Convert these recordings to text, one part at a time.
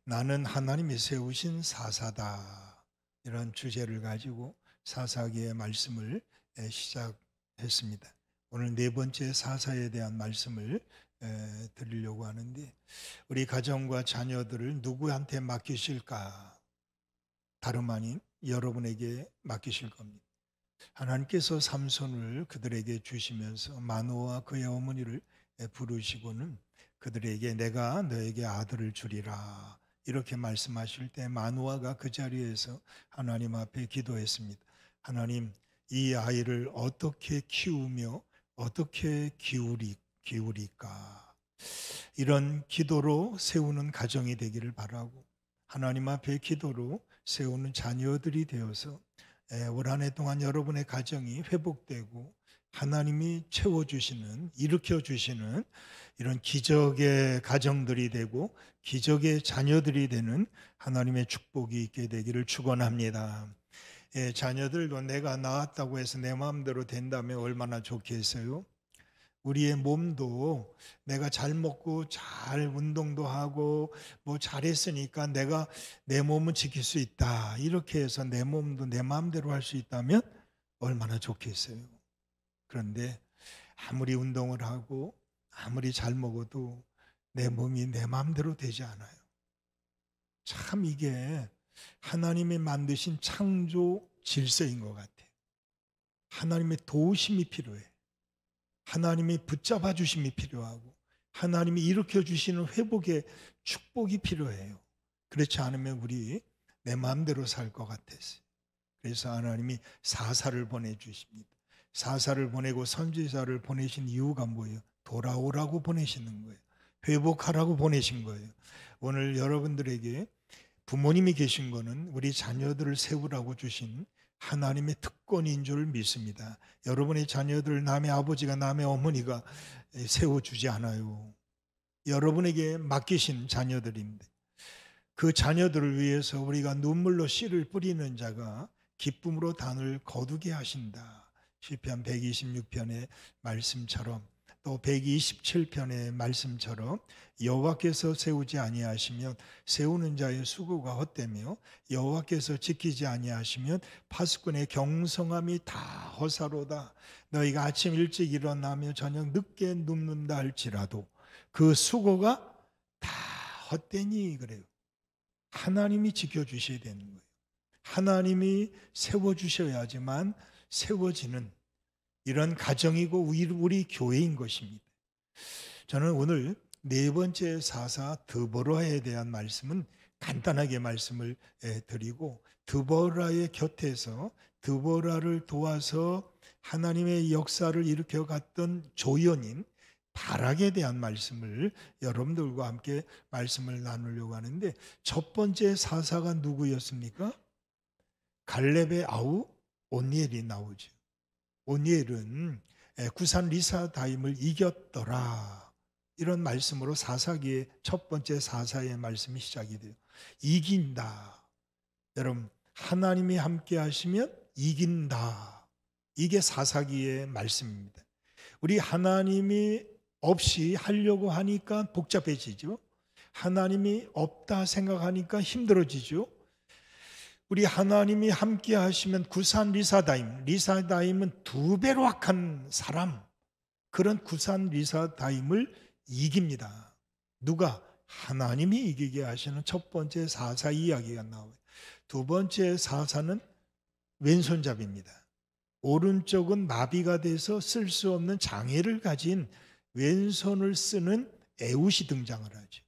나는 하나님이 세우신 사사다. 이런 주제를 가지고 사사기의 말씀을 시작했습니다. 오늘 네 번째 사사에 대한 말씀을 드리려고 하는데, 우리 가정과 자녀들을 누구한테 맡기실까? 다름 아닌 여러분에게 맡기실 겁니다. 하나님께서 삼손을 그들에게 주시면서 마노아와 그의 어머니를 부르시고는 그들에게 내가 너에게 아들을 주리라 이렇게 말씀하실 때 마노아가 그 자리에서 하나님 앞에 기도했습니다. 하나님, 이 아이를 어떻게 키우며 어떻게 기울일까? 이런 기도로 세우는 가정이 되기를 바라고, 하나님 앞에 기도로 세우는 자녀들이 되어서 올 한 해 동안 여러분의 가정이 회복되고 하나님이 채워주시는, 일으켜주시는 이런 기적의 가정들이 되고 기적의 자녀들이 되는 하나님의 축복이 있게 되기를 축원합니다. 자녀들도 내가 낳았다고 해서 내 마음대로 된다면 얼마나 좋겠어요? 우리의 몸도 내가 잘 먹고 잘 운동도 하고 뭐 잘했으니까 내가 내 몸은 지킬 수 있다, 이렇게 해서 내 몸도 내 마음대로 할 수 있다면 얼마나 좋겠어요. 그런데 아무리 운동을 하고 아무리 잘 먹어도 내 몸이 내 마음대로 되지 않아요. 참 이게 하나님이 만드신 창조 질서인 것 같아요. 하나님의 도우심이 필요해. 하나님이 붙잡아 주심이 필요하고 하나님이 일으켜 주시는 회복의 축복이 필요해요. 그렇지 않으면 우리 내 마음대로 살 것 같았어요. 그래서 하나님이 사사를 보내주십니다. 사사를 보내고 선지자를 보내신 이유가 뭐예요? 돌아오라고 보내시는 거예요. 회복하라고 보내신 거예요. 오늘 여러분들에게 부모님이 계신 거는 우리 자녀들을 세우라고 주신 하나님의 특권인 줄 믿습니다. 여러분의 자녀들 남의 아버지가 남의 어머니가 세워주지 않아요. 여러분에게 맡기신 자녀들인데, 그 자녀들을 위해서 우리가 눈물로 씨를 뿌리는 자가 기쁨으로 단을 거두게 하신다. 시편 126편의 말씀처럼, 또 127편의 말씀처럼 여호와께서 세우지 아니하시면 세우는 자의 수고가 헛되며 여호와께서 지키지 아니하시면 파수꾼의 경성함이 다 허사로다. 너희가 아침 일찍 일어나며 저녁 늦게 눕는다 할지라도 그 수고가 다 헛되니, 그래요. 하나님이 지켜주셔야 되는 거예요. 하나님이 세워주셔야지만 세워지는 이런 가정이고 우리 교회인 것입니다. 저는 오늘 네 번째 사사 드보라에 대한 말씀은 간단하게 말씀을 드리고, 드보라의 곁에서 드보라를 도와서 하나님의 역사를 일으켜 갔던 조연인 바락에 대한 말씀을 여러분들과 함께 말씀을 나누려고 하는데, 첫 번째 사사가 누구였습니까? 갈렙의 아우 온니엘이 나오죠. 온니엘은 구산 리사다임을 이겼더라, 이런 말씀으로 사사기의 첫 번째 사사의 말씀이 시작이 돼요. 이긴다. 여러분, 하나님이 함께 하시면 이긴다. 이게 사사기의 말씀입니다. 우리 하나님이 없이 하려고 하니까 복잡해지죠. 하나님이 없다 생각하니까 힘들어지죠. 우리 하나님이 함께 하시면 구산 리사다임은 두 배로 악한 사람, 그런 구산 리사다임을 이깁니다. 누가? 하나님이 이기게 하시는 첫 번째 사사 이야기가 나와요. 두 번째 사사는 왼손잡이입니다. 오른쪽은 마비가 돼서 쓸 수 없는 장애를 가진 왼손을 쓰는 에웃이 등장을 하죠.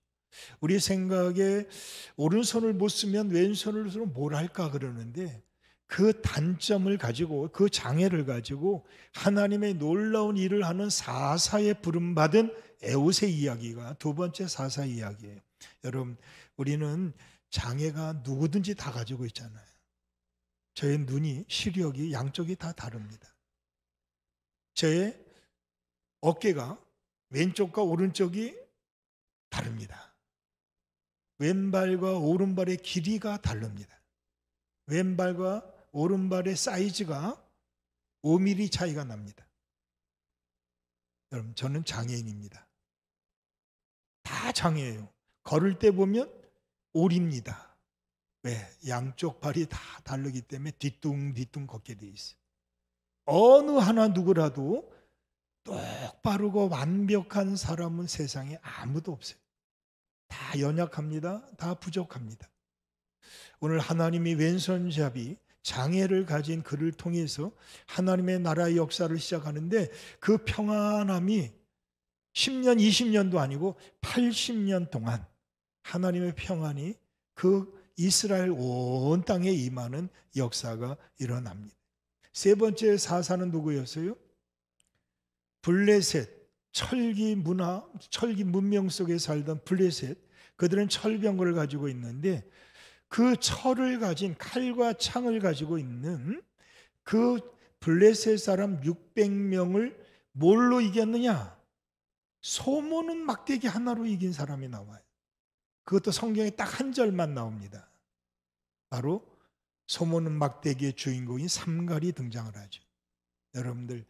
우리 생각에 오른손을 못 쓰면 왼손을 쓰면 뭘 할까 그러는데, 그 단점을 가지고, 그 장애를 가지고 하나님의 놀라운 일을 하는 사사에 부름받은 에웃의 이야기가 두 번째 사사 이야기예요. 여러분, 우리는 장애가 누구든지 다 가지고 있잖아요. 저의 눈이, 시력이 양쪽이 다 다릅니다. 저의 어깨가 왼쪽과 오른쪽이 다릅니다. 왼발과 오른발의 길이가 다릅니다. 왼발과 오른발의 사이즈가 5mm 차이가 납니다. 여러분, 저는 장애인입니다. 다 장애예요. 걸을 때 보면 오리입니다. 왜? 양쪽 발이 다 다르기 때문에 뒤뚱뒤뚱 걷게 돼 있어요. 어느 하나 누구라도 똑바르고 완벽한 사람은 세상에 아무도 없어요. 다 연약합니다. 다 부족합니다. 오늘 하나님이 왼손잡이 장애를 가진 그를 통해서 하나님의 나라의 역사를 시작하는데 그 평안함이 10년, 20년도 아니고 80년 동안 하나님의 평안이 그 이스라엘 온 땅에 임하는 역사가 일어납니다. 세 번째 사사는 누구였어요? 블레셋, 철기 문화, 철기 문명 속에 살던 블레셋. 그들은 철병거를 가지고 있는데 그 철을 가진 칼과 창을 가지고 있는 그 블레셋 사람 600명을 뭘로 이겼느냐? 소모는 막대기 하나로 이긴 사람이 나와요. 그것도 성경에 딱 한 절만 나옵니다. 바로 소모는 막대기의 주인공인 삼갈이 등장을 하죠. 여러분들,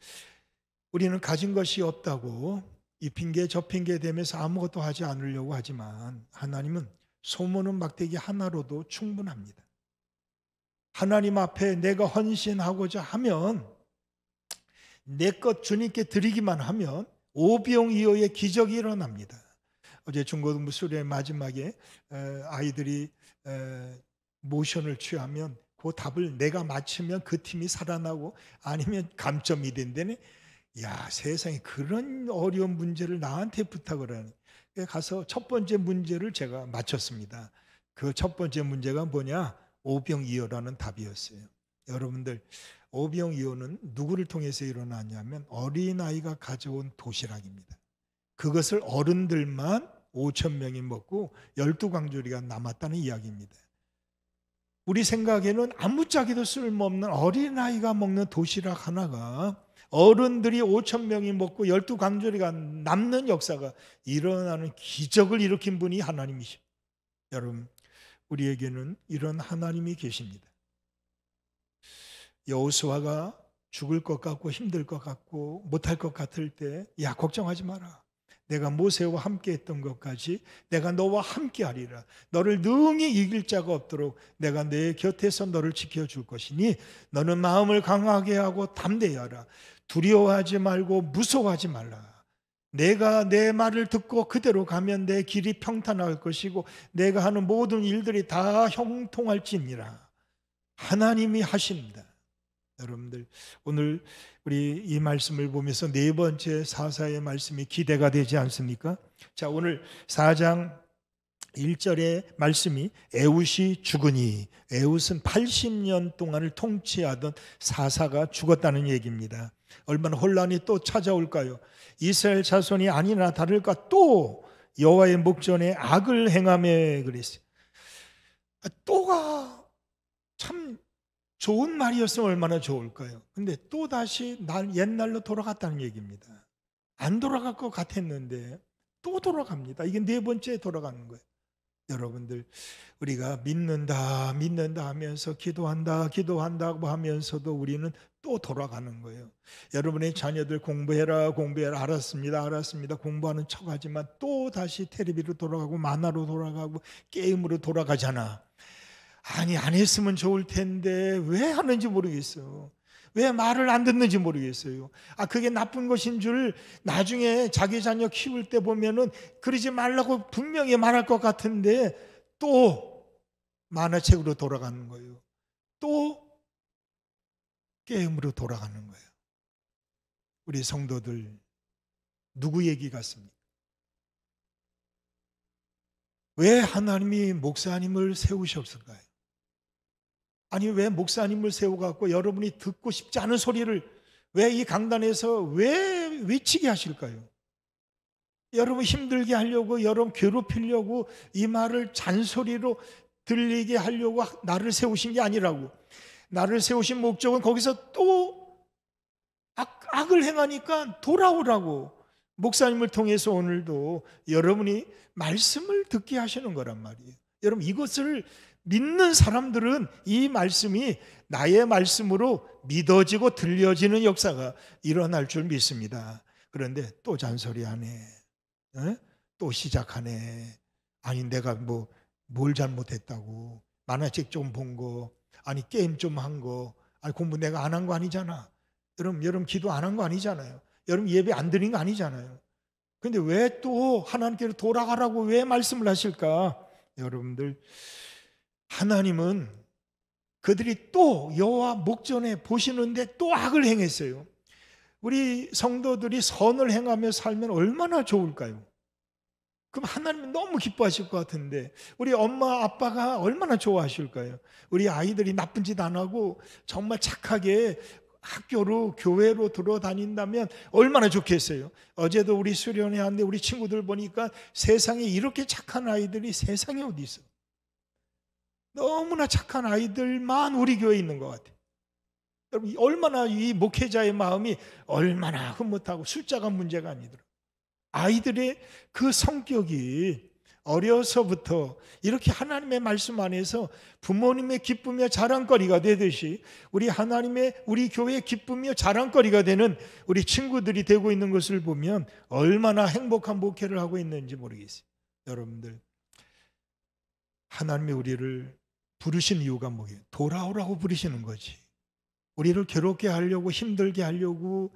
우리는 가진 것이 없다고 이 핑계 저 핑계 대면서 아무것도 하지 않으려고 하지만 하나님은 소모는 막대기 하나로도 충분합니다. 하나님 앞에 내가 헌신하고자 하면 내 것 주님께 드리기만 하면 오병이어의 기적이 일어납니다. 어제 중고등부 수련회 마지막에 아이들이 모션을 취하면 그 답을 내가 맞추면 그 팀이 살아나고 아니면 감점이 된다네. 야, 세상에 그런 어려운 문제를 나한테 부탁을 하니. 가서 첫 번째 문제를 제가 맞췄습니다. 그 첫 번째 문제가 뭐냐? 오병이어라는 답이었어요. 여러분들, 오병이어는 누구를 통해서 일어나냐면 어린아이가 가져온 도시락입니다. 그것을 어른들만 5,000명이 먹고 12광주리가 남았다는 이야기입니다. 우리 생각에는 아무짝에도 쓸모없는 어린아이가 먹는 도시락 하나가 어른들이 5,000명이 먹고 12광주리가 남는 역사가 일어나는 기적을 일으킨 분이 하나님이십니다. 여러분, 우리에게는 이런 하나님이 계십니다. 여호수아가 죽을 것 같고 힘들 것 같고 못할 것 같을 때, 야, 걱정하지 마라. 내가 모세와 함께 했던 것까지 내가 너와 함께 하리라. 너를 능히 이길 자가 없도록 내가 내 곁에서 너를 지켜줄 것이니 너는 마음을 강하게 하고 담대히 하라. 두려워하지 말고 무서워하지 말라. 내가 내 말을 듣고 그대로 가면 내 길이 평탄할 것이고 내가 하는 모든 일들이 다 형통할지니라. 하나님이 하십니다. 여러분들, 오늘 우리 이 말씀을 보면서 네 번째 사사의 말씀이 기대가 되지 않습니까? 자, 오늘 4장 1절의 말씀이 에웃이 죽으니, 에웃은 80년 동안을 통치하던 사사가 죽었다는 얘기입니다. 얼마나 혼란이 또 찾아올까요? 이스라엘 자손이 아니나 다를까 또 여호와의 목전에 악을 행하며 그랬어요. 또가 참 좋은 말이었으면 얼마나 좋을까요? 근데 또 다시 옛날로 돌아갔다는 얘기입니다. 안 돌아갈 것 같았는데 또 돌아갑니다. 이게 네 번째 돌아가는 거예요. 여러분들, 우리가 믿는다 하면서 기도한다고 하면서도 우리는 또 돌아가는 거예요. 여러분의 자녀들 공부해라 알았습니다 공부하는 척하지만 또 다시 텔레비로 돌아가고 만화로 돌아가고 게임으로 돌아가잖아. 아니, 안 했으면 좋을 텐데 왜 하는지 모르겠어요. 왜 말을 안 듣는지 모르겠어요. 그게 나쁜 것인 줄 나중에 자기 자녀 키울 때 보면은 그러지 말라고 분명히 말할 것 같은데 또 만화책으로 돌아가는 거예요. 또 게임으로 돌아가는 거예요. 우리 성도들 누구 얘기 같습니까? 왜 하나님이 목사님을 세우셨을까요? 아니, 왜 목사님을 세워갖고 여러분이 듣고 싶지 않은 소리를 왜 이 강단에서 왜 외치게 하실까요? 여러분 힘들게 하려고, 여러분 괴롭히려고, 이 말을 잔소리로 들리게 하려고 나를 세우신 게 아니라고. 나를 세우신 목적은 거기서 또 악을 행하니까 돌아오라고. 목사님을 통해서 오늘도 여러분이 말씀을 듣게 하시는 거란 말이에요. 여러분, 이것을 믿는 사람들은 이 말씀이 나의 말씀으로 믿어지고 들려지는 역사가 일어날 줄 믿습니다. 그런데 또 잔소리하네, 또 시작하네. 아니, 내가 뭐 뭘 잘못했다고? 만화책 좀 본 거, 아니 게임 좀 한 거, 아니 공부 내가 안 한 거 아니잖아. 여러분 기도 안 한 거 아니잖아요. 여러분 예배 안 드린 거 아니잖아요. 근데 왜 또 하나님께로 돌아가라고 왜 말씀을 하실까? 여러분들, 하나님은 그들이 또 여호와 목전에 보시는데 또 악을 행했어요. 우리 성도들이 선을 행하며 살면 얼마나 좋을까요? 그럼 하나님은 너무 기뻐하실 것 같은데, 우리 엄마 아빠가 얼마나 좋아하실까요? 우리 아이들이 나쁜 짓 안 하고 정말 착하게 학교로 교회로 들어다닌다면 얼마나 좋겠어요. 어제도 우리 수련회 하는데 우리 친구들 보니까 세상에 이렇게 착한 아이들이 세상에 어디 있어. 너무나 착한 아이들만 우리 교회에 있는 것 같아요. 여러분, 얼마나 이 목회자의 마음이 얼마나 흐뭇하고, 숫자가 문제가 아니더라. 아이들의 그 성격이 어려서부터 이렇게 하나님의 말씀 안에서 부모님의 기쁨이며 자랑거리가 되듯이 우리 교회의 기쁨이며 자랑거리가 되는 우리 친구들이 되고 있는 것을 보면 얼마나 행복한 목회를 하고 있는지 모르겠어요. 여러분들, 하나님이 우리를 부르신 이유가 뭐예요? 돌아오라고 부르시는 거지. 우리를 괴롭게 하려고, 힘들게 하려고,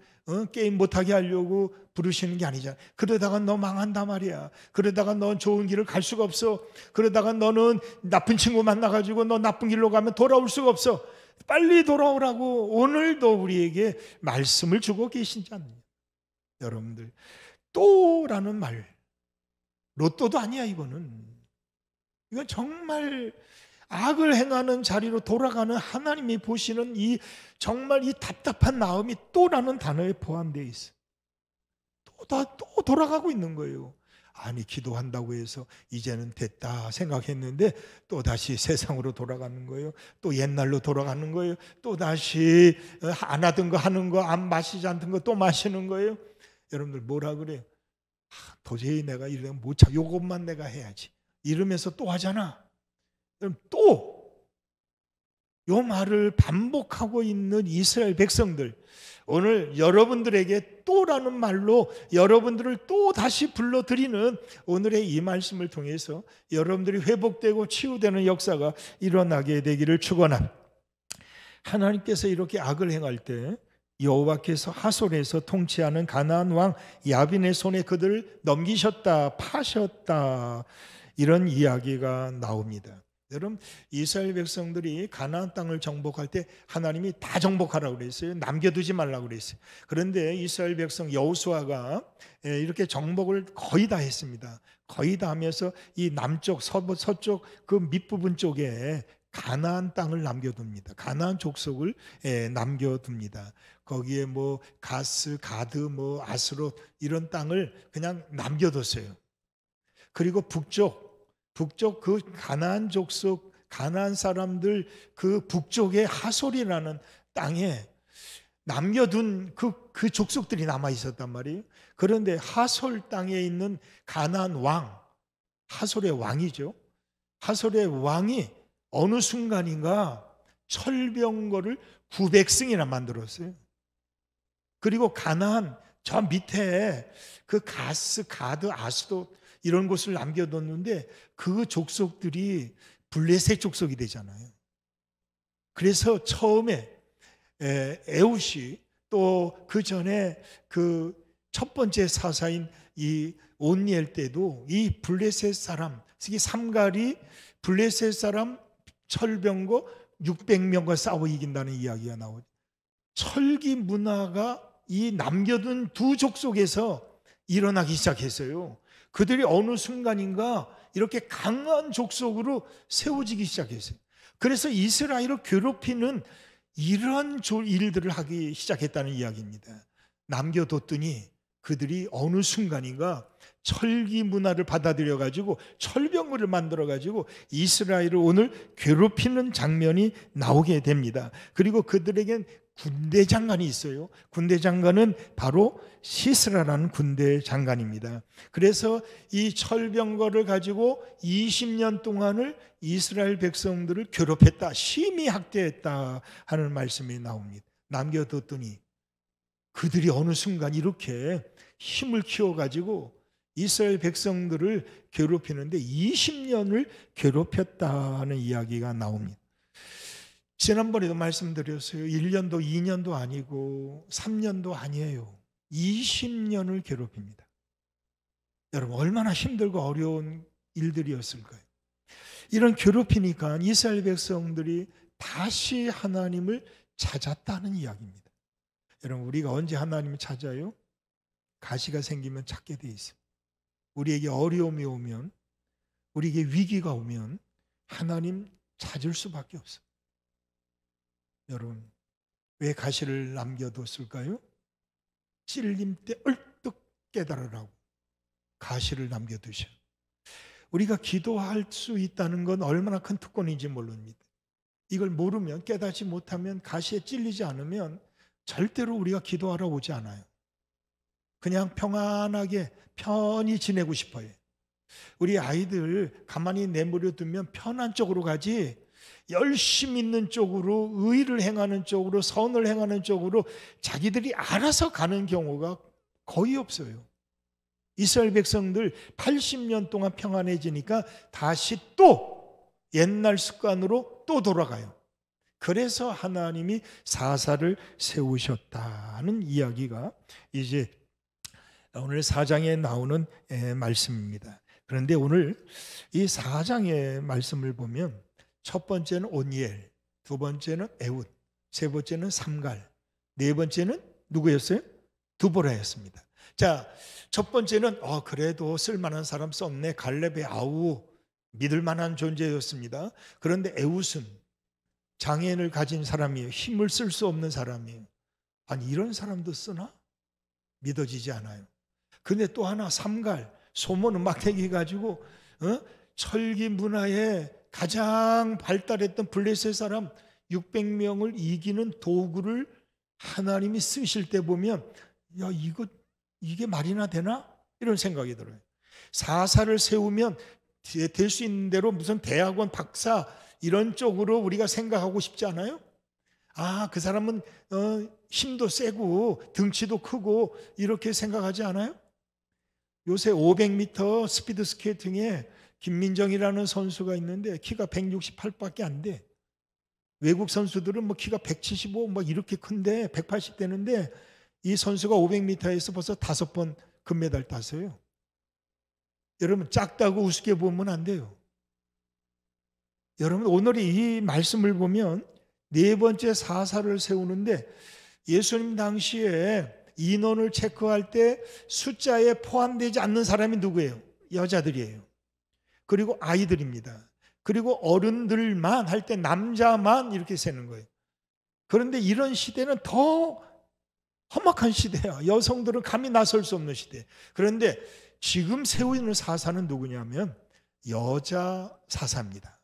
게임 못하게 하려고 부르시는 게 아니잖아. 그러다가 너 망한단 말이야. 그러다가 넌 좋은 길을 갈 수가 없어. 그러다가 너는 나쁜 친구 만나가지고 너 나쁜 길로 가면 돌아올 수가 없어. 빨리 돌아오라고 오늘도 우리에게 말씀을 주고 계시지 않느냐. 여러분들, 또라는 말, 로또도 아니야. 이건 정말 악을 행하는 자리로 돌아가는 하나님이 보시는 정말 이 답답한 마음이 또라는 단어에 포함되어 있어. 또 돌아가고 있는 거예요. 아니, 기도한다고 해서 이제는 됐다 생각했는데 또 다시 세상으로 돌아가는 거예요. 또 옛날로 돌아가는 거예요. 또 다시 안 하던 거 하는 거, 안 마시지 않던 거 또 마시는 거예요. 여러분들 뭐라 그래요? 도저히 내가 이러면 못 참, 요것만 내가 해야지 이러면서 또 하잖아. 또 이 말을 반복하고 있는 이스라엘 백성들, 오늘 여러분들에게 또라는 말로 여러분들을 또 다시 불러드리는 오늘의 이 말씀을 통해서 여러분들이 회복되고 치유되는 역사가 일어나게 되기를 축원합니다. 하나님께서 이렇게 악을 행할 때 여호와께서 하솔에서 통치하는 가나안 왕 야빈의 손에 그들을 넘기셨다, 파셨다, 이런 이야기가 나옵니다. 여러분, 이스라엘 백성들이 가나안 땅을 정복할 때 하나님이 다 정복하라고 그랬어요. 남겨두지 말라고 그랬어요. 그런데 이스라엘 백성 여호수아가 이렇게 정복을 거의 다 했습니다. 거의 다 하면서 이 남쪽, 서쪽 그 밑부분 쪽에 가나안 땅을 남겨둡니다. 가나안 족속을 남겨둡니다. 거기에 뭐 가스, 가드, 뭐 아스롯 이런 땅을 그냥 남겨뒀어요. 그리고 북쪽 그 가나안 족속, 가나안 사람들 그 북쪽의 하솔이라는 땅에 남겨둔 그 족속들이 남아 있었단 말이에요. 그런데 하솔 땅에 있는 가나안 왕, 하솔의 왕이죠. 하솔의 왕이 어느 순간인가 철병거를 900승이나 만들었어요. 그리고 가나안 저 밑에 그 가스, 가드, 아스도 이런 곳을 남겨뒀는데 그 족속들이 블레셋 족속이 되잖아요. 그래서 처음에 에웃이, 또 그 전에 그 첫 번째 사사인 이 온니엘 때도 이 블레셋 사람, 특히 삼갈이 블레셋 사람 철병거 600명과 싸워 이긴다는 이야기가 나오죠. 철기 문화가 이 남겨둔 두 족속에서 일어나기 시작했어요. 그들이 어느 순간인가 이렇게 강한 족속으로 세워지기 시작했어요. 그래서 이스라엘을 괴롭히는 이러한 일들을 하기 시작했다는 이야기입니다. 남겨뒀더니 그들이 어느 순간인가 철기 문화를 받아들여 가지고 철병거를 만들어 가지고 이스라엘을 오늘 괴롭히는 장면이 나오게 됩니다. 그리고 그들에겐 군대 장관이 있어요. 군대 장관은 바로 시스라라는 군대 장관입니다. 그래서 이 철병거를 가지고 20년 동안을 이스라엘 백성들을 괴롭혔다, 심히 학대했다 하는 말씀이 나옵니다. 남겨뒀더니 그들이 어느 순간 이렇게 힘을 키워가지고 이스라엘 백성들을 괴롭히는데 20년을 괴롭혔다는 이야기가 나옵니다. 지난번에도 말씀드렸어요. 1년도 2년도 아니고 3년도 아니에요. 20년을 괴롭힙니다. 여러분 얼마나 힘들고 어려운 일들이었을까요? 이런 괴롭히니까 이스라엘 백성들이 다시 하나님을 찾았다는 이야기입니다. 여러분 우리가 언제 하나님을 찾아요? 가시가 생기면 찾게 돼 있어요. 우리에게 어려움이 오면, 우리에게 위기가 오면 하나님 찾을 수밖에 없어요. 여러분 왜 가시를 남겨뒀을까요? 찔림 때 얼뜻 깨달으라고 가시를 남겨두셔. 우리가 기도할 수 있다는 건 얼마나 큰 특권인지 모릅니다. 이걸 모르면, 깨닫지 못하면, 가시에 찔리지 않으면 절대로 우리가 기도하러 오지 않아요. 그냥 평안하게 편히 지내고 싶어요. 우리 아이들 가만히 내버려 두면 편한 쪽으로 가지, 열심히 있는 쪽으로, 의를 행하는 쪽으로, 선을 행하는 쪽으로 자기들이 알아서 가는 경우가 거의 없어요. 이스라엘 백성들 80년 동안 평안해지니까 다시 또 옛날 습관으로 또 돌아가요. 그래서 하나님이 사사를 세우셨다는 이야기가 이제 오늘 4장에 나오는 말씀입니다. 그런데 오늘 이 4장의 말씀을 보면 첫 번째는 온니엘, 두 번째는 에훗, 세 번째는 삼갈, 네 번째는 누구였어요? 드보라였습니다. 자, 첫 번째는 그래도 쓸만한 사람 썼네. 갈렙의 아우, 믿을 만한 존재였습니다. 그런데 에훗은 장애인을 가진 사람이에요. 힘을 쓸 수 없는 사람이에요. 아니 이런 사람도 쓰나? 믿어지지 않아요. 근데 또 하나 삼갈, 소문 음악대기 가지고 철기 문화에 가장 발달했던 블레셋 사람 600명을 이기는 도구를 하나님이 쓰실 때 보면 이게 말이나 되나? 이런 생각이 들어요. 사사를 세우면 될 수 있는 대로 무슨 대학원 박사 이런 쪽으로 우리가 생각하고 싶지 않아요? 그 사람은 힘도 세고 등치도 크고 이렇게 생각하지 않아요? 요새 500m 스피드 스케이팅에 김민정이라는 선수가 있는데 키가 168밖에 안 돼. 외국 선수들은 키가 175 이렇게 큰데 180 되는데 이 선수가 500m에서 벌써 5번 금메달 땄어요. 여러분 작다고 우습게 보면 안 돼요. 여러분 오늘 이 말씀을 보면 네 번째 사사를 세우는데 예수님 당시에 인원을 체크할 때 숫자에 포함되지 않는 사람이 누구예요? 여자들이에요. 그리고 아이들입니다. 그리고 어른들만 할 때 남자만 이렇게 세는 거예요. 그런데 이런 시대는 더 험악한 시대야. 여성들은 감히 나설 수 없는 시대. 그런데 지금 세우는 사사는 누구냐면 여자 사사입니다.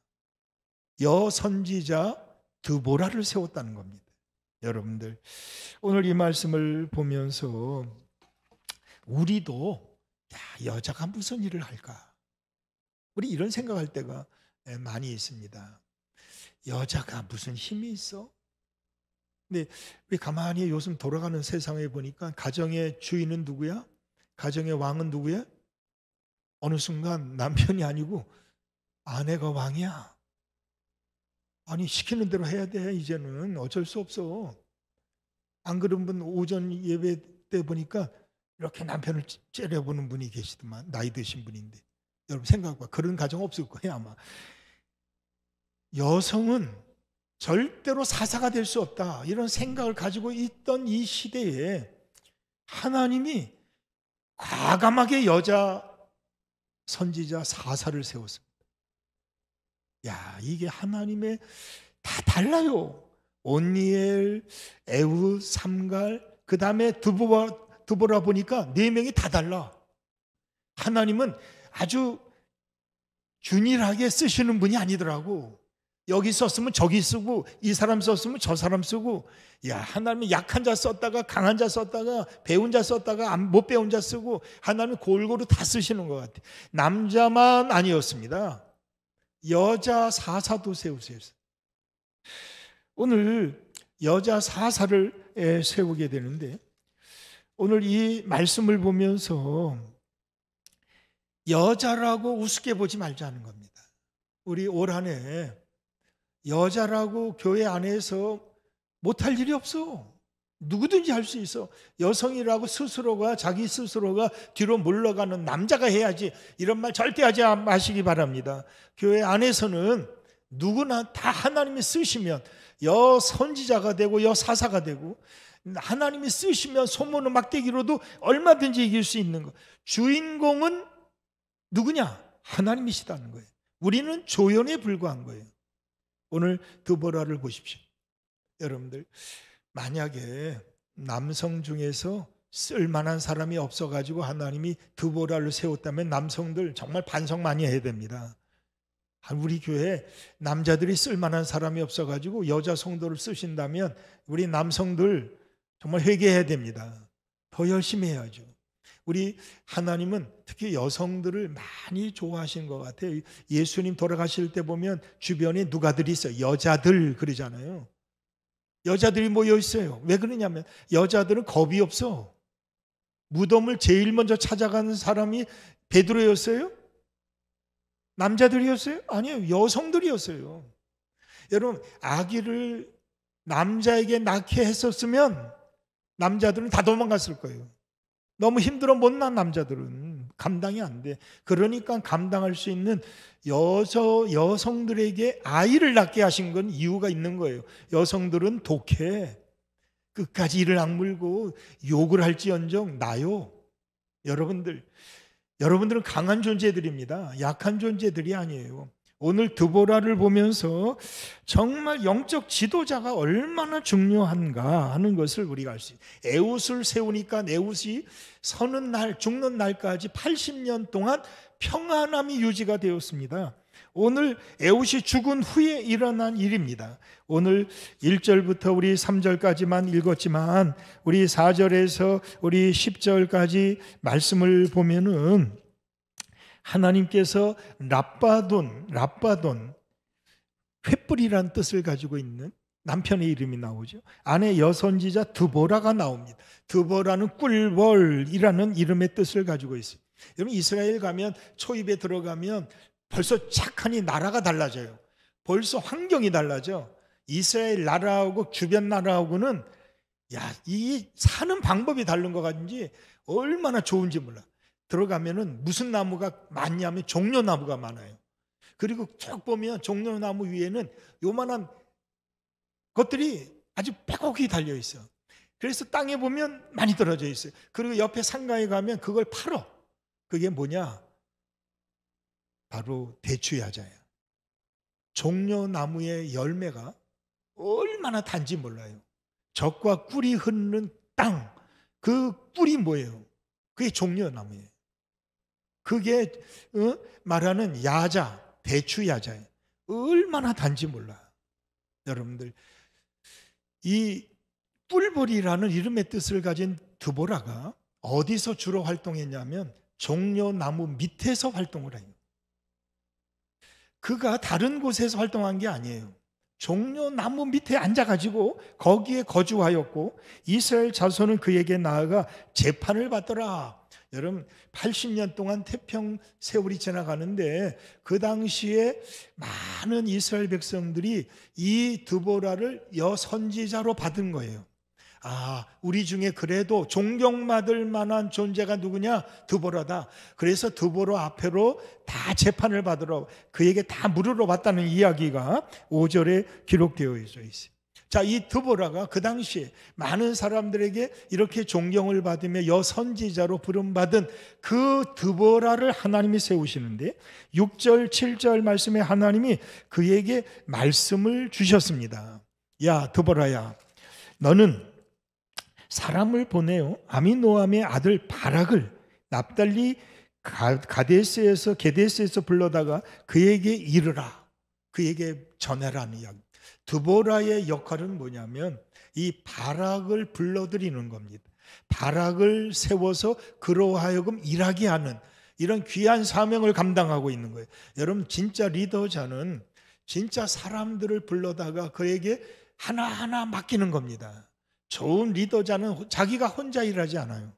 여선지자 드보라를 세웠다는 겁니다. 여러분들 오늘 이 말씀을 보면서 우리도 여자가 무슨 일을 할까? 우리 이런 생각할 때가 많이 있습니다. 여자가 무슨 힘이 있어? 근데 우리 가만히 요즘 돌아가는 세상에 보니까 가정의 주인은 누구야? 가정의 왕은 누구야? 어느 순간 남편이 아니고 아내가 왕이야. 아니 시키는 대로 해야 돼. 이제는 어쩔 수 없어. 안 그런 분 오전 예배 때 보니까 이렇게 남편을 째려보는 분이 계시더만. 나이 드신 분인데 여러분 생각해봐. 그런 가정 없을 거예요 아마. 여성은 절대로 사사가 될 수 없다 이런 생각을 가지고 있던 이 시대에 하나님이 과감하게 여자 선지자 사사를 세웠습니다. 이게 하나님의 다 달라요. 온니엘, 에훗, 삼갈, 그 다음에 드보라 보니까 4명이 다 달라. 하나님은 아주 균일하게 쓰시는 분이 아니더라고. 여기 썼으면 저기 쓰고 이 사람 썼으면 저 사람 쓰고 하나님은 약한 자 썼다가 강한 자 썼다가 배운 자 썼다가 못 배운 자 쓰고 하나님은 골고루 다 쓰시는 것 같아요. 남자만 아니었습니다. 여자 사사도 세우세요. 오늘 여자 사사를 세우게 되는데 오늘 이 말씀을 보면서 여자라고 우습게 보지 말자는 겁니다. 우리 올 한 해 여자라고 교회 안에서 못할 일이 없어. 누구든지 할 수 있어. 여성이라고 자기 스스로가 뒤로 물러가는 남자가 해야지, 이런 말 절대 하지 마시기 바랍니다. 교회 안에서는 누구나 다 하나님이 쓰시면 여선지자가 되고 여사사가 되고, 하나님이 쓰시면 소문의 막대기로도 얼마든지 이길 수 있는 거. 주인공은 누구냐? 하나님이시다는 거예요. 우리는 조연에 불과한 거예요. 오늘 드보라를 보십시오. 여러분들, 만약에 남성 중에서 쓸만한 사람이 없어가지고 하나님이 드보라를 세웠다면 남성들 정말 반성 많이 해야 됩니다. 우리 교회에 남자들이 쓸만한 사람이 없어가지고 여자 성도를 쓰신다면 우리 남성들 정말 회개해야 됩니다. 더 열심히 해야죠. 우리 하나님은 특히 여성들을 많이 좋아하시는 것 같아요. 예수님 돌아가실 때 보면 주변에 누가들이 있어요. 여자들 그러잖아요. 여자들이 모여 있어요. 왜 그러냐면 여자들은 겁이 없어. 무덤을 제일 먼저 찾아가는 사람이 베드로였어요? 남자들이었어요? 아니에요. 여성들이었어요. 여러분, 아기를 남자에게 낳게 했었으면 남자들은 다 도망갔을 거예요. 너무 힘들어 못난 남자들은 감당이 안 돼. 그러니까 감당할 수 있는 여성들에게 아이를 낳게 하신 건 이유가 있는 거예요. 여성들은 독해. 끝까지 이를 악물고 욕을 할지언정 나요. 여러분들은 강한 존재들입니다. 약한 존재들이 아니에요. 오늘 드보라를 보면서 정말 영적 지도자가 얼마나 중요한가 하는 것을 우리가 알 수 있어요. 에웃을 세우니까 에웃이 서는 날, 죽는 날까지 80년 동안 평안함이 유지가 되었습니다. 오늘 에웃이 죽은 후에 일어난 일입니다. 오늘 1절부터 우리 3절까지만 읽었지만 우리 4절에서 우리 10절까지 말씀을 보면은 하나님께서 랍바돈, 횃불이라는 뜻을 가지고 있는 남편의 이름이 나오죠. 아내 여선지자 드보라가 나옵니다. 드보라는 꿀벌이라는 이름의 뜻을 가지고 있어요. 여러분, 이스라엘 가면 초입에 들어가면 벌써 착하니 나라가 달라져요. 벌써 환경이 달라져. 이스라엘 나라하고 주변 나라하고는 이 사는 방법이 다른 것 같은지 얼마나 좋은지 몰라. 들어가면은 무슨 나무가 많냐면 종려나무가 많아요. 그리고 쭉 보면 종려나무 위에는 요만한 것들이 아주 빼곡히 달려 있어. 그래서 땅에 보면 많이 떨어져 있어요. 그리고 옆에 상가에 가면 그걸 팔어. 그게 뭐냐? 바로 대추야자예요. 종려나무의 열매가 얼마나 단지 몰라요. 젖과 꿀이 흐르는 땅, 그 꿀이 뭐예요? 그게 종려나무예요. 그게 말하는 야자, 대추야자예요. 얼마나 단지 몰라. 여러분들, 이 뿔벌이라는 이름의 뜻을 가진 드보라가 어디서 주로 활동했냐면 종려나무 밑에서 활동을 해요. 그가 다른 곳에서 활동한 게 아니에요. 종려나무 밑에 앉아가지고 거기에 거주하였고 이스라엘 자손은 그에게 나아가 재판을 받더라. 여러분, 80년 동안 태평 세월이 지나가는데 그 당시에 많은 이스라엘 백성들이 이 드보라를 여선지자로 받은 거예요. 우리 중에 그래도 존경받을 만한 존재가 누구냐? 드보라다. 그래서 드보라 앞에로 다 재판을 받으러 그에게 다 물으러 왔다는 이야기가 5절에 기록되어 있어요. 자, 이 드보라가 그 당시에 많은 사람들에게 이렇게 존경을 받으며 여선지자로 부름받은 그 드보라를 하나님이 세우시는데 6절, 7절 말씀에 하나님이 그에게 말씀을 주셨습니다. 야, 드보라야, 너는 사람을 보내요. 아미노함의 아들 바락을 납달리 게데스에서 불러다가 그에게 이르라. 그에게 전해라는 이야기. 드보라의 역할은 뭐냐면 이 바락을 불러들이는 겁니다. 바락을 세워서 그로 하여금 일하게 하는 이런 귀한 사명을 감당하고 있는 거예요. 여러분, 진짜 리더자는 진짜 사람들을 불러다가 그에게 하나하나 맡기는 겁니다. 좋은 리더자는 자기가 혼자 일하지 않아요.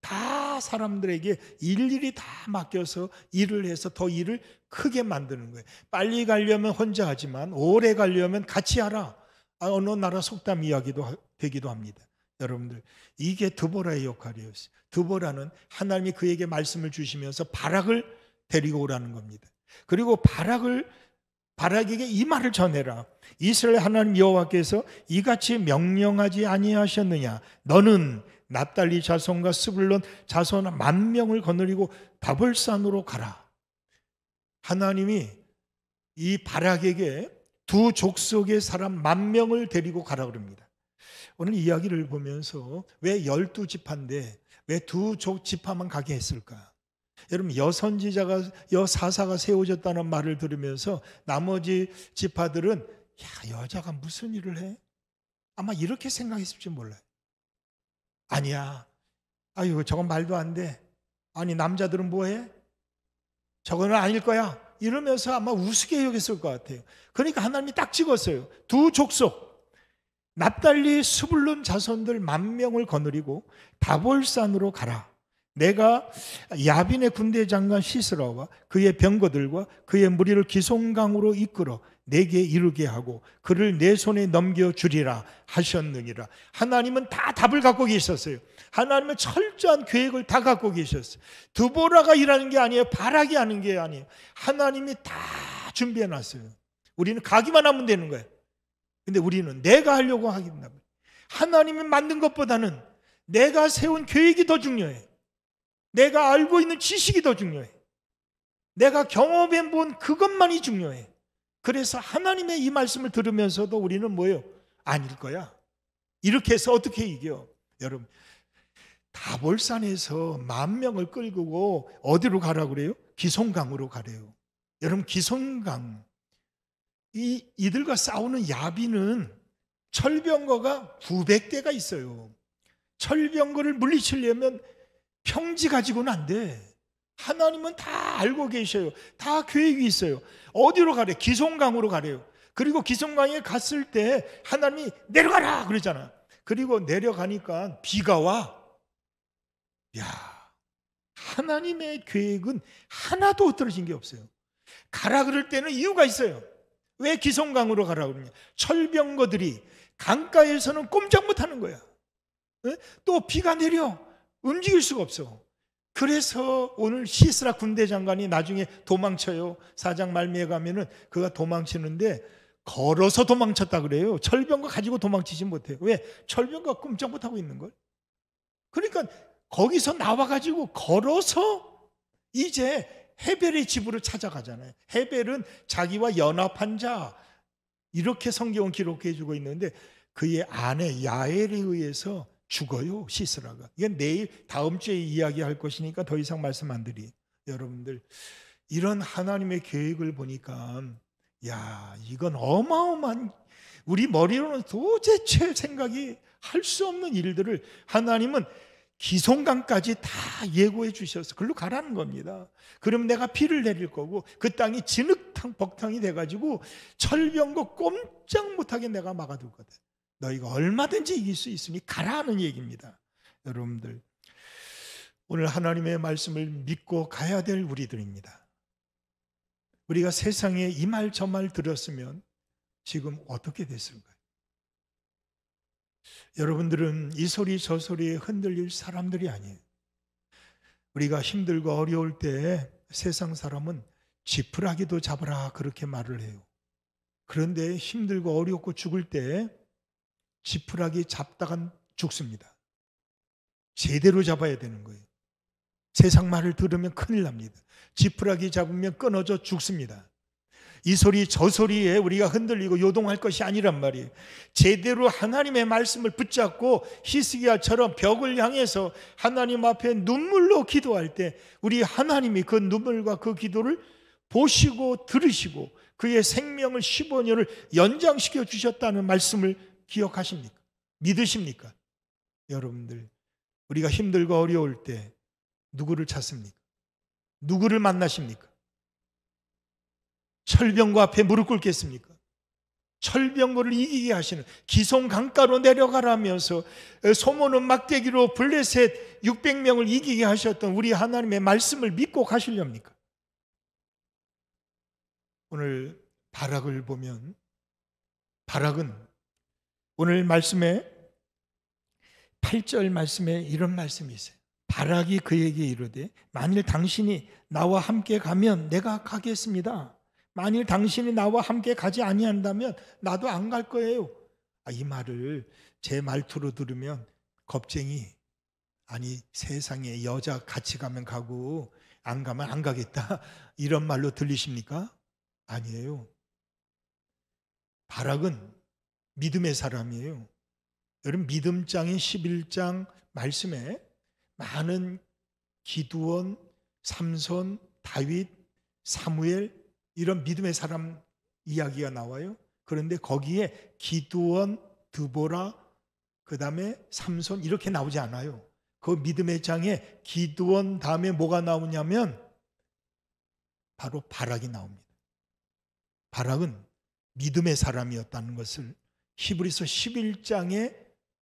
다 사람들에게 일일이 다 맡겨서 일을 해서 더 일을 크게 만드는 거예요. 빨리 가려면 혼자 하지만 오래 가려면 같이 하라. 어느 나라 속담 이야기도 되기도 합니다. 여러분들, 이게 드보라의 역할이었어요. 드보라는 하나님이 그에게 말씀을 주시면서 바락을 데리고 오라는 겁니다. 그리고 바락에게 이 말을 전해라. 이스라엘 하나님 여호와께서 이같이 명령하지 아니하셨느냐? 너는 납달리 자손과 스불론 자손 10,000명을 거느리고 다볼산으로 가라. 하나님이 이 바락에게 두 족속의 사람 10,000명을 데리고 가라 그럽니다. 오늘 이야기를 보면서 왜 12지파인데 왜 두 지파만 가게 했을까? 여러분, 여사사가 세워졌다는 말을 들으면서 나머지 지파들은 여자가 무슨 일을 해? 아마 이렇게 생각했을지 몰라요. 아니야. 아유, 저건 말도 안 돼. 아니, 남자들은 뭐해? 저거는 아닐 거야. 이러면서 아마 우습게 여겼을 것 같아요. 그러니까 하나님이 딱 찍었어요. 두 족속, 납달리 스불론 자손들 10,000명을 거느리고 다볼산으로 가라. 내가 야빈의 군대 장관 시스라와 그의 병거들과 그의 무리를 기송강으로 이끌어 내게 이르게 하고 그를 내 손에 넘겨주리라 하셨느니라. 하나님은 다 답을 갖고 계셨어요. 하나님은 철저한 계획을 다 갖고 계셨어요. 드보라가 일하는 게 아니에요. 바락이 하는 게 아니에요. 하나님이 다 준비해 놨어요. 우리는 가기만 하면 되는 거예요. 근데 우리는 내가 하려고 하기만 합니다. 하나님이 만든 것보다는 내가 세운 계획이 더 중요해. 내가 알고 있는 지식이 더 중요해. 내가 경험해 본 그것만이 중요해. 그래서 하나님의 이 말씀을 들으면서도 우리는 뭐예요? 아닐 거야. 이렇게 해서 어떻게 이겨? 여러분, 다볼산에서 10,000명을 끌고 어디로 가라고 그래요? 기송강으로 가래요. 여러분, 기송강, 이들과 싸우는 야빈은 철병거가 900대가 있어요. 철병거를 물리치려면 평지 가지고는 안 돼. 하나님은 다 알고 계셔요. 다 계획이 있어요. 어디로 가래? 기송강으로 가래요. 그리고 기송강에 갔을 때 하나님이 내려가라 그러잖아. 그리고 내려가니까 비가 와. 야, 하나님의 계획은 하나도 흩어진 게 없어요. 가라 그럴 때는 이유가 있어요. 왜 기송강으로 가라 그러냐? 철병거들이 강가에서는 꼼짝 못하는 거야. 또 비가 내려 움직일 수가 없어. 그래서 오늘 시스라 군대 장관이 나중에 도망쳐요. 4장 말미에 가면은 그가 도망치는데 걸어서 도망쳤다 그래요. 철병거 가지고 도망치지 못해요. 왜? 철병거가 꼼짝 못하고 있는 걸. 그러니까 거기서 나와가지고 걸어서 이제 헤벨의 집으로 찾아가잖아요. 헤벨은 자기와 연합한 자, 이렇게 성경은 기록해주고 있는데 그의 아내 야엘에 의해서 죽어요, 시스라가. 이건 내일 다음 주에 이야기할 것이니까 더 이상 말씀 안 드리. 여러분들, 이런 하나님의 계획을 보니까 야, 이건 어마어마한, 우리 머리로는 도대체 생각이 할 수 없는 일들을 하나님은 기송강까지 다 예고해 주셔서 글로 가라는 겁니다. 그럼 내가 비를 내릴 거고 그 땅이 진흙탕 벅탕이 돼가지고 철병거 꼼짝 못하게 내가 막아둘 거다. 너희가 얼마든지 이길 수 있으니 가라는 얘기입니다. 여러분들, 오늘 하나님의 말씀을 믿고 가야 될 우리들입니다. 우리가 세상에 이 말 저 말 들었으면 지금 어떻게 됐을까요? 여러분들은 이 소리 저 소리에 흔들릴 사람들이 아니에요. 우리가 힘들고 어려울 때 세상 사람은 지푸라기도 잡아라 그렇게 말을 해요. 그런데 힘들고 어렵고 죽을 때 지푸라기 잡다간 죽습니다. 제대로 잡아야 되는 거예요. 세상 말을 들으면 큰일 납니다. 지푸라기 잡으면 끊어져 죽습니다. 이 소리 저 소리에 우리가 흔들리고 요동할 것이 아니란 말이에요. 제대로 하나님의 말씀을 붙잡고 히스기야처럼 벽을 향해서 하나님 앞에 눈물로 기도할 때 우리 하나님이 그 눈물과 그 기도를 보시고 들으시고 그의 생명을 15년을 연장시켜 주셨다는 말씀을 기억하십니까? 믿으십니까? 여러분들, 우리가 힘들고 어려울 때 누구를 찾습니까? 누구를 만나십니까? 철병거 앞에 무릎 꿇겠습니까? 철병거를 이기게 하시는, 기손 강가로 내려가라면서 소모는 막대기로 블레셋 600명을 이기게 하셨던 우리 하나님의 말씀을 믿고 가시렵니까? 오늘 바락을 보면, 바락은 오늘 말씀에 8절 말씀에 이런 말씀이 있어요. 바락이 그에게 이르되 만일 당신이 나와 함께 가면 내가 가겠습니다. 만일 당신이 나와 함께 가지 아니한다면 나도 안 갈 거예요. 이 말을 제 말투로 들으면 겁쟁이, 아니 세상에 여자 같이 가면 가고 안 가면 안 가겠다, 이런 말로 들리십니까? 아니에요. 바락은 믿음의 사람이에요. 여러분, 믿음장인 11장 말씀에 많은 기드온, 삼손, 다윗, 사무엘, 이런 믿음의 사람 이야기가 나와요. 그런데 거기에 기드온, 드보라, 그 다음에 삼손 이렇게 나오지 않아요. 그 믿음의 장에 기드온 다음에 뭐가 나오냐면 바로 바락이 나옵니다. 바락은 믿음의 사람이었다는 것을 히브리서 11장에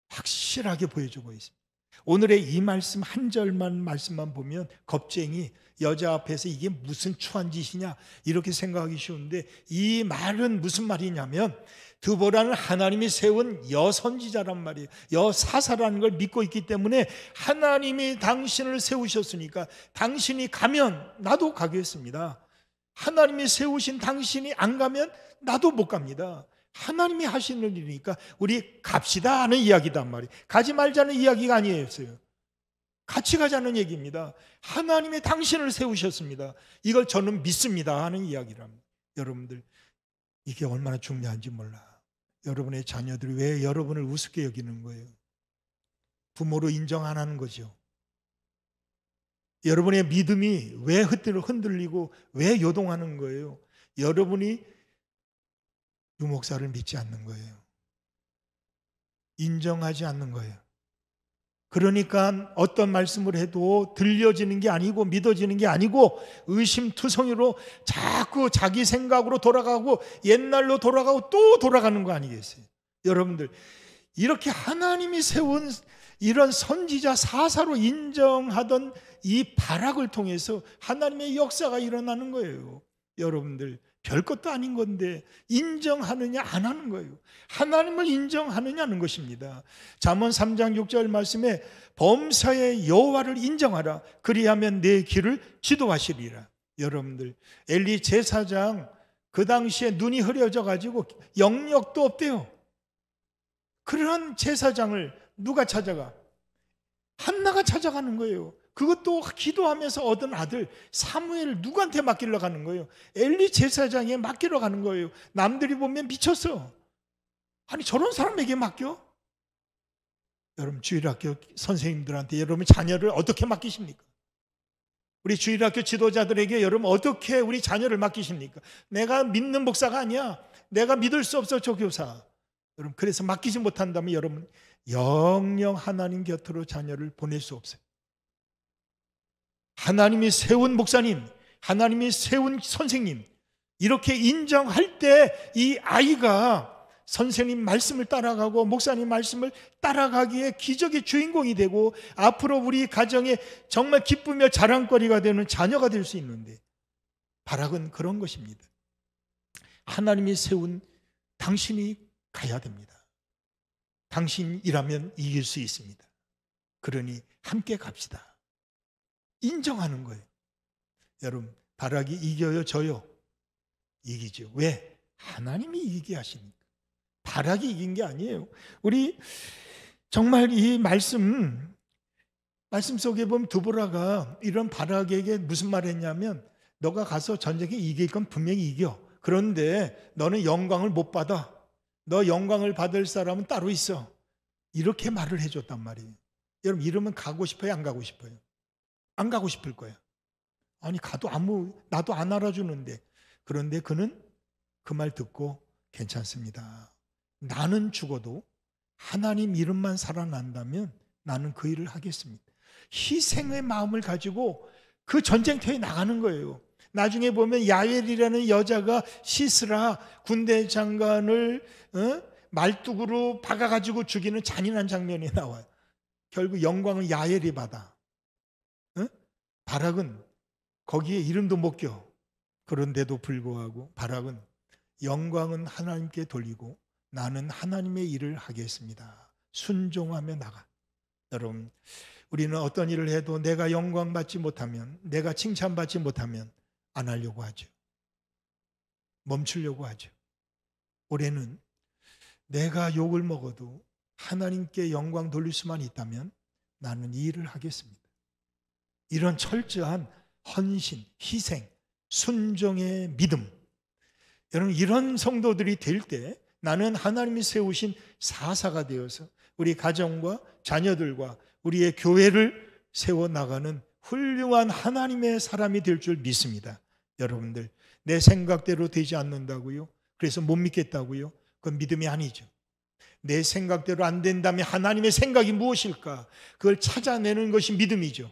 확실하게 보여주고 있습니다. 오늘의 이 말씀 한 절만 말씀만 보면 겁쟁이, 여자 앞에서 이게 무슨 추한 짓이냐 이렇게 생각하기 쉬운데, 이 말은 무슨 말이냐면 드보라는 하나님이 세운 여선지자란 말이에요. 여사사라는 걸 믿고 있기 때문에 하나님이 당신을 세우셨으니까 당신이 가면 나도 가겠습니다. 하나님이 세우신 당신이 안 가면 나도 못 갑니다. 하나님이 하시는 일이니까 우리 갑시다 하는 이야기단 말이에요. 가지 말자는 이야기가 아니었어요. 같이 가자는 얘기입니다. 하나님이 당신을 세우셨습니다. 이걸 저는 믿습니다 하는 이야기랍니다. 여러분들, 이게 얼마나 중요한지 몰라. 여러분의 자녀들이 왜 여러분을 우습게 여기는 거예요? 부모로 인정 안 하는 거죠. 여러분의 믿음이 왜 흔들리고 왜 요동하는 거예요? 여러분이 유목사를 믿지 않는 거예요. 인정하지 않는 거예요. 그러니까 어떤 말씀을 해도 들려지는 게 아니고 믿어지는 게 아니고 의심투성이로 자꾸 자기 생각으로 돌아가고 옛날로 돌아가고 또 돌아가는 거 아니겠어요? 여러분들, 이렇게 하나님이 세운 이런 선지자 사사로 인정하던 이 바락을 통해서 하나님의 역사가 일어나는 거예요. 여러분들, 별것도 아닌 건데 인정하느냐 안 하는 거예요. 하나님을 인정하느냐는 것입니다. 잠언 3장 6절 말씀에 범사의 여호와를 인정하라, 그리하면 내 길을 지도하시리라. 여러분들, 엘리 제사장 그 당시에 눈이 흐려져 가지고 영역도 없대요. 그런 제사장을 누가 찾아가? 한나가 찾아가는 거예요. 그것도 기도하면서 얻은 아들 사무엘을 누구한테 맡기러 가는 거예요? 엘리 제사장에 맡기러 가는 거예요. 남들이 보면 미쳤어. 아니, 저런 사람에게 맡겨? 여러분, 주일학교 선생님들한테 여러분 자녀를 어떻게 맡기십니까? 우리 주일학교 지도자들에게 여러분 어떻게 우리 자녀를 맡기십니까? 내가 믿는 목사가 아니야, 내가 믿을 수 없어 저 교사. 여러분, 그래서 맡기지 못한다면 여러분 영영 하나님 곁으로 자녀를 보낼 수 없어요. 하나님이 세운 목사님, 하나님이 세운 선생님, 이렇게 인정할 때 이 아이가 선생님 말씀을 따라가고 목사님 말씀을 따라가기에 기적의 주인공이 되고 앞으로 우리 가정에 정말 기쁘며 자랑거리가 되는 자녀가 될 수 있는데, 바락은 그런 것입니다. 하나님이 세운 당신이 가야 됩니다. 당신이라면 이길 수 있습니다. 그러니 함께 갑시다. 인정하는 거예요. 여러분, 바락이 이겨요, 져요? 이기죠. 왜? 하나님이 이기게 하시니까. 바락이 이긴 게 아니에요. 우리 정말 이 말씀 속에 보면 드보라가 이런 바락에게 무슨 말을 했냐면, 너가 가서 전쟁에 이길 건 분명히 이겨. 그런데 너는 영광을 못 받아. 너 영광을 받을 사람은 따로 있어. 이렇게 말을 해줬단 말이에요. 여러분, 이러면 가고 싶어요, 안 가고 싶어요? 안 가고 싶을 거야. 아니, 가도 나도 안 알아주는데. 그런데 그는 그 말 듣고 괜찮습니다. 나는 죽어도 하나님 이름만 살아난다면 나는 그 일을 하겠습니다. 희생의 마음을 가지고 그 전쟁터에 나가는 거예요. 나중에 보면 야엘이라는 여자가 시스라 군대 장관을 말뚝으로 박아가지고 죽이는 잔인한 장면이 나와요. 결국 영광은 야엘이 받아. 바락은 거기에 이름도 못 껴. 그런데도 불구하고 바락은 영광은 하나님께 돌리고 나는 하나님의 일을 하겠습니다. 순종하며 나가. 여러분, 우리는 어떤 일을 해도 내가 영광 받지 못하면, 내가 칭찬받지 못하면 안 하려고 하죠. 멈추려고 하죠. 올해는 내가 욕을 먹어도 하나님께 영광 돌릴 수만 있다면 나는 이 일을 하겠습니다. 이런 철저한 헌신, 희생, 순종의 믿음. 여러분, 이런 성도들이 될 때 나는 하나님이 세우신 사사가 되어서 우리 가정과 자녀들과 우리의 교회를 세워나가는 훌륭한 하나님의 사람이 될 줄 믿습니다. 여러분들, 내 생각대로 되지 않는다고요? 그래서 못 믿겠다고요? 그건 믿음이 아니죠. 내 생각대로 안 된다면 하나님의 생각이 무엇일까? 그걸 찾아내는 것이 믿음이죠.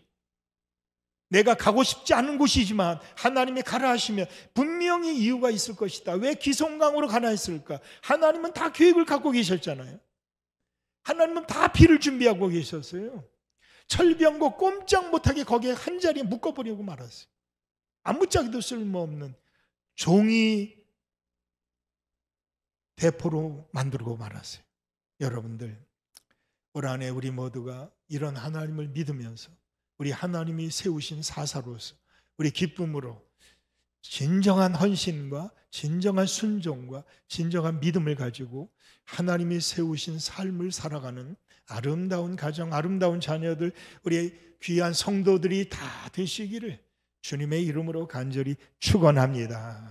내가 가고 싶지 않은 곳이지만 하나님이 가라 하시면 분명히 이유가 있을 것이다. 왜 기송강으로 가나 했을까? 하나님은 다 계획을 갖고 계셨잖아요. 하나님은 다 비를 준비하고 계셨어요. 철병거 꼼짝 못하게 거기에 한 자리에 묶어버리고 말았어요. 아무짝에도 쓸모없는 종이 대포로 만들고 말았어요. 여러분들, 올 한해 우리 모두가 이런 하나님을 믿으면서 우리 하나님이 세우신 사사로서 우리 기쁨으로 진정한 헌신과 진정한 순종과 진정한 믿음을 가지고 하나님이 세우신 삶을 살아가는 아름다운 가정, 아름다운 자녀들, 우리 귀한 성도들이 다 되시기를 주님의 이름으로 간절히 축원합니다.